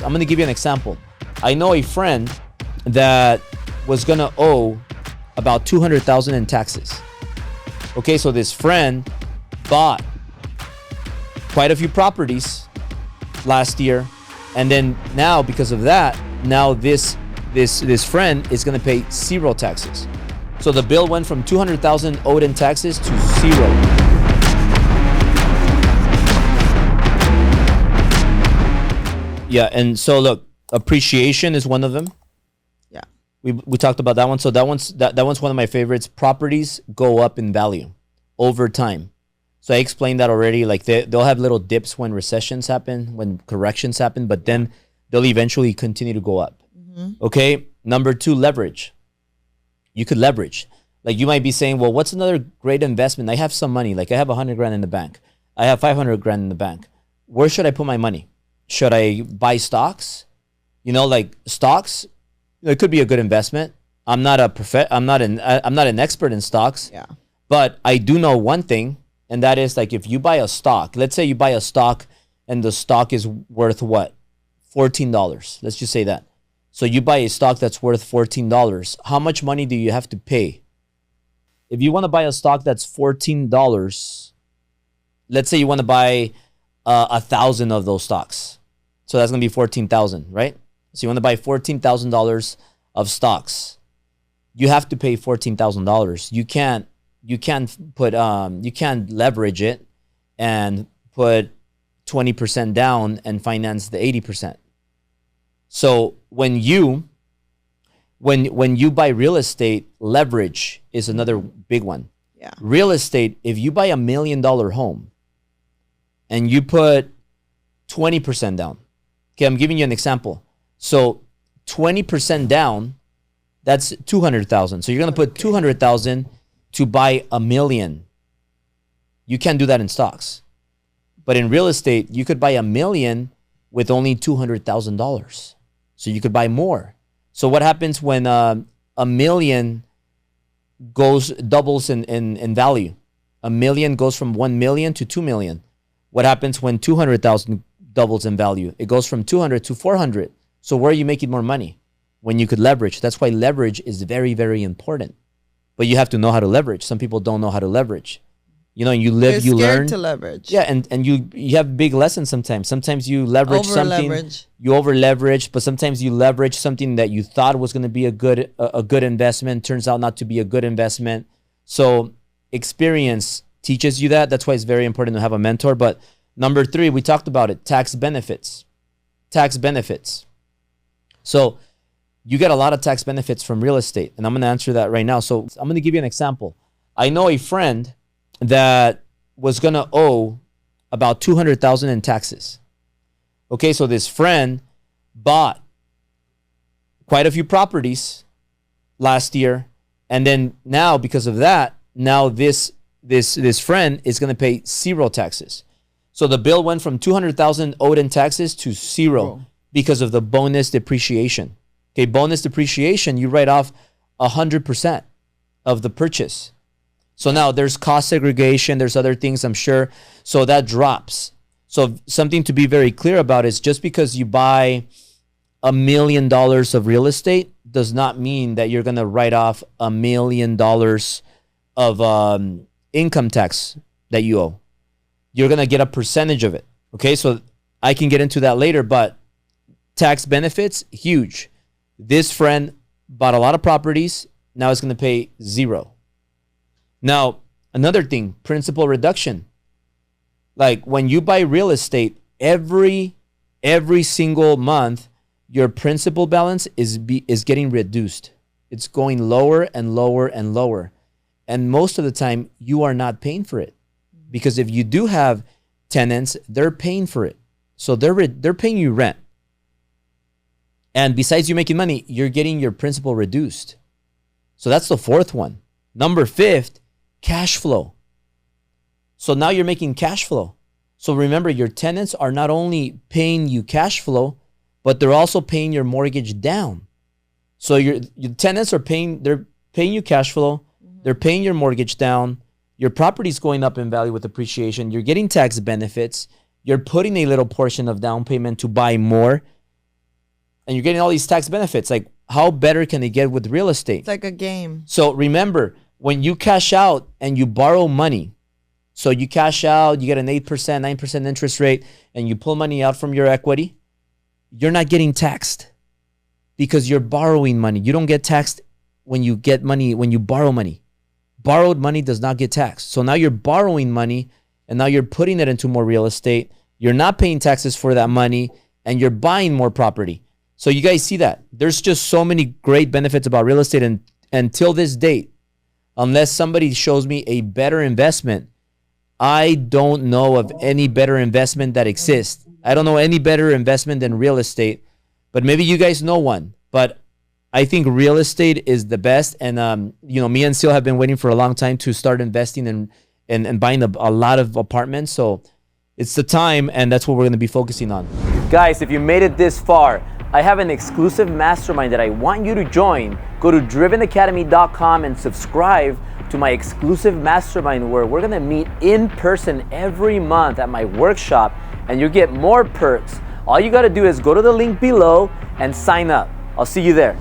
I'm going to give you an example. I know a friend that was going to owe about $200,000 in taxes. Okay, so this friend bought quite a few properties last year, and then now because of that, now this friend is going to pay zero taxes. So the bill went from $200,000 owed in taxes to zero. Yeah, and so look, appreciation is one of them. Yeah. We talked about that one. So that one's one of my favorites. Properties go up in value over time. So I explained that already. Like they'll have little dips when recessions happen, when corrections happen, but then they'll eventually continue to go up. Mm-hmm. Okay. Number 2, leverage. You could leverage. Like you might be saying, well, what's another great investment? I have some money. Like I have $100,000 in the bank. I have $500,000 in the bank. Where should I put my money? Should I buy stocks? You know, like stocks, it could be a good investment. I'm not an expert in stocks. Yeah. But I do know one thing, and that is like if you buy a stock, let's say you buy a stock and the stock is worth what? $14. Let's just say that. So you buy a stock that's worth $14. How much money do you have to pay? If you want to buy a stock that's $14, let's say you want to buy 1,000 of those stocks. So that's going to be 14,000, right? So you want to buy $14,000 of stocks. You have to pay $14,000. You can't leverage it and put 20% down and finance the 80%. So when you buy real estate, leverage is another big one. Yeah. Real estate, if you buy $1 million home and you put 20% down. Okay, I'm giving you an example. So 20% down, that's 200,000. So you're going to put 200,000 to buy $1 million. You can't do that in stocks. But in real estate, you could buy $1 million with only $200,000. So you could buy more. So what happens when $1 million doubles in value? $1 million goes from 1 million to 2 million. What happens when 200,000 doubles in value? It goes from 200 to 400. So where are you making more money? When you could leverage. That's why leverage is very, very important. But you have to know how to leverage. Some people don't know how to leverage. You know, you live, you learn to leverage. Yeah, and you have big lessons sometimes. Sometimes you leverage something, you over leverage, but sometimes you leverage something that you thought was going to be a good investment, turns out not to be a good investment. So experience teaches you that. That's why it's very important to have a mentor. But number 3, we talked about it, tax benefits. Tax benefits. So you get a lot of tax benefits from real estate, and I'm going to answer that right now. So I'm going to give you an example. I know a friend that was going to owe about $200,000 in taxes. Okay, so this friend bought quite a few properties last year, and then now because of that, now this friend is going to pay zero taxes. So the bill went from $200,000 owed in taxes to zero because of the bonus depreciation. Okay, bonus depreciation, you write off 100% of the purchase. So now there's cost segregation, there's other things, I'm sure. So that drops. So something to be very clear about is just because you buy $1 million of real estate does not mean that you're going to write off $1 million of income tax that you owe. You're going to get a percentage of it. Okay, so I can get into that later, but tax benefits, huge. This friend bought a lot of properties. Now it's going to pay zero. Now, another thing, principal reduction. Like when you buy real estate, every single month, your principal balance is getting reduced. It's going lower and lower and lower. And most of the time, you are not paying for it. Because if you do have tenants, they're paying for it. So they're paying you rent. And besides you making money, you're getting your principal reduced. So that's the 4th one. Number 5th, cash flow. So now you're making cash flow. So remember, your tenants are not only paying you cash flow, but they're also paying your mortgage down. So your tenants are paying you cash flow, they're paying your mortgage down, your property's going up in value with appreciation, you're getting tax benefits, you're putting a little portion of down payment to buy more. and you're getting all these tax benefits. Like, how better can it get with real estate? It's like a game. So remember, when you cash out and you borrow money, so you cash out, you get an 8%, 9% interest rate, and you pull money out from your equity, you're not getting taxed because you're borrowing money. You don't get taxed when you get money, when you borrow money. Borrowed money does not get taxed. So now you're borrowing money, and now you're putting it into more real estate. You're not paying taxes for that money, and you're buying more property. So you guys see that. There's just so many great benefits about real estate. And until this date, unless somebody shows me a better investment, I don't know of any better investment that exists. I don't know any better investment than real estate, but maybe you guys know one. But I think real estate is the best. And, me and Syl have been waiting for a long time to start investing and buying a lot of apartments. So it's the time, and that's what we're going to be focusing on. Guys, if you made it this far, I have an exclusive mastermind that I want you to join. Go to drivenacademy.com and subscribe to my exclusive mastermind, where we're going to meet in person every month at my workshop, and you get more perks. All you got to do is go to the link below and sign up. I'll see you there.